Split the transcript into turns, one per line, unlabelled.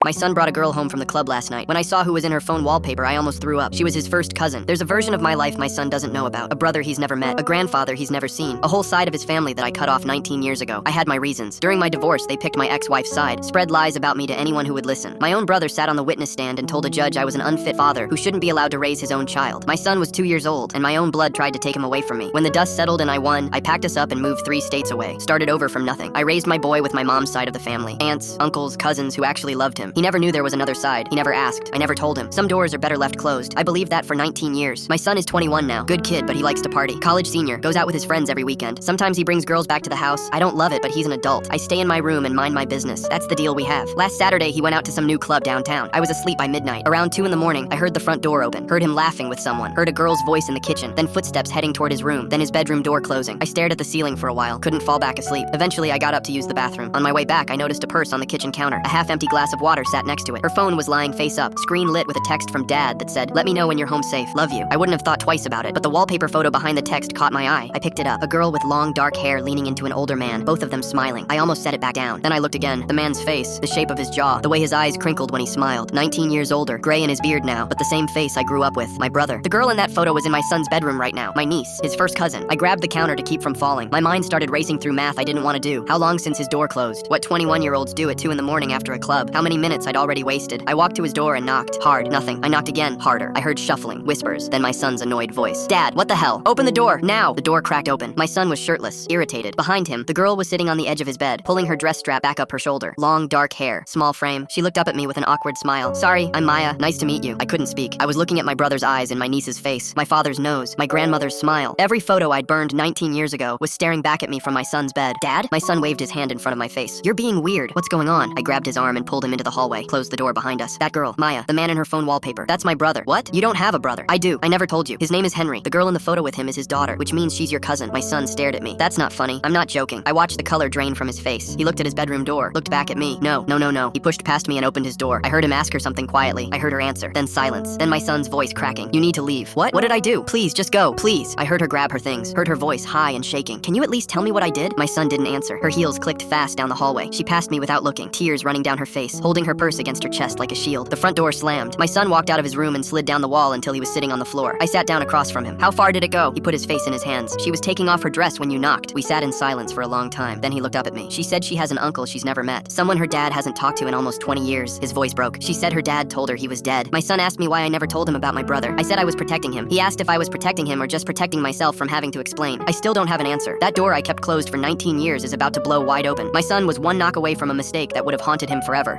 My son brought a girl home from the club last night. When I saw who was in her phone wallpaper, I almost threw up. She was his first cousin. There's a version of my life my son doesn't know about. A brother he's never met. A grandfather he's never seen. A whole side of his family that I cut off 19 years ago. I had my reasons. During my divorce, they picked my ex-wife's side, spread lies about me to anyone who would listen. My own brother sat on the witness stand and told a judge I was an unfit father who shouldn't be allowed to raise his own child. My son was 2 years old, and my own blood tried to take him away from me. When the dust settled and I won, I packed us up and moved 3 states away. Started over from nothing. I raised my boy with my mom's side of the family. Aunts, uncles, cousins who actually loved him. He never knew there was another side. He never asked. I never told him. Some doors are better left closed. I believed that for 19 years. My son is 21 now. Good kid, but he likes to party. College senior. Goes out with his friends every weekend. Sometimes he brings girls back to the house. I don't love it, but he's an adult. I stay in my room and mind my business. That's the deal we have. Last Saturday, he went out to some new club downtown. I was asleep by midnight. Around 2 in the morning, I heard the front door open. Heard him laughing with someone. Heard a girl's voice in the kitchen. Then footsteps heading toward his room. Then his bedroom door closing. I stared at the ceiling for a while. Couldn't fall back asleep. Eventually, I got up to use the bathroom. On my way back, I noticed a purse on the kitchen counter. A half-empty glass of water sat next to it. Her phone was lying face up. Screen lit with a text from Dad that said, "Let me know when you're home safe. Love you." I wouldn't have thought twice about it, but the wallpaper photo behind the text caught my eye. I picked it up. A girl with long, dark hair leaning into an older man, both of them smiling. I almost set it back down. Then I looked again. The man's face, the shape of his jaw, the way his eyes crinkled when he smiled. 19 years older, gray in his beard now, but the same face I grew up with. My brother. The girl in that photo was in my son's bedroom right now. My niece, his first cousin. I grabbed the counter to keep from falling. My mind started racing through math I didn't want to do. How long since his door closed? What 21-year-olds do at 2 in the morning after a club? How many minutes I'd already wasted? I walked to his door and knocked. Hard. Nothing. I knocked again. Harder. I heard shuffling, whispers, then my son's annoyed voice. "Dad, what the hell? Open the door, now!" The door cracked open. My son was shirtless, irritated. Behind him, the girl was sitting on the edge of his bed, pulling her dress strap back up her shoulder. Long, dark hair, small frame. She looked up at me with an awkward smile. "Sorry, I'm Maya. Nice to meet you." I couldn't speak. I was looking at my brother's eyes and my niece's face, my father's nose, my grandmother's smile. Every photo I'd burned 19 years ago was staring back at me from my son's bed. "Dad?" My son waved his hand in front of my face. "You're being weird. What's going on?" I grabbed his arm and pulled him into the hallway, closed the door behind us. "That girl, Maya, the man in her phone wallpaper. That's my brother." "What? You don't have a brother." "I do. I never told you. His name is Henry. The girl in the photo with him is his daughter, which means she's your cousin." My son stared at me. "That's not funny." "I'm not joking." I watched the color drain from his face. He looked at his bedroom door, looked back at me. No. He pushed past me and opened his door. I heard him ask her something quietly. I heard her answer. Then silence. Then my son's voice cracking. "You need to leave." "What? What did I do? Please, just go. Please." I heard her grab her things. Heard her voice high and shaking. "Can you at least tell me what I did?" My son didn't answer. Her heels clicked fast down the hallway. She passed me without looking, tears running down her face, holding her purse against her chest like a shield. The front door slammed. My son walked out of his room and slid down the wall until he was sitting on the floor. I sat down across from him. "How far did it go?" He put his face in his hands. "She was taking off her dress when you knocked." We sat in silence for a long time. Then he looked up at me. "She said she has an uncle she's never met. Someone her dad hasn't talked to in almost 20 years. His voice broke. "She said her dad told her he was dead." My son asked me why I never told him about my brother. I said I was protecting him. He asked if I was protecting him or just protecting myself from having to explain. I still don't have an answer. That door I kept closed for 19 years is about to blow wide open. My son was one knock away from a mistake that would have haunted him forever.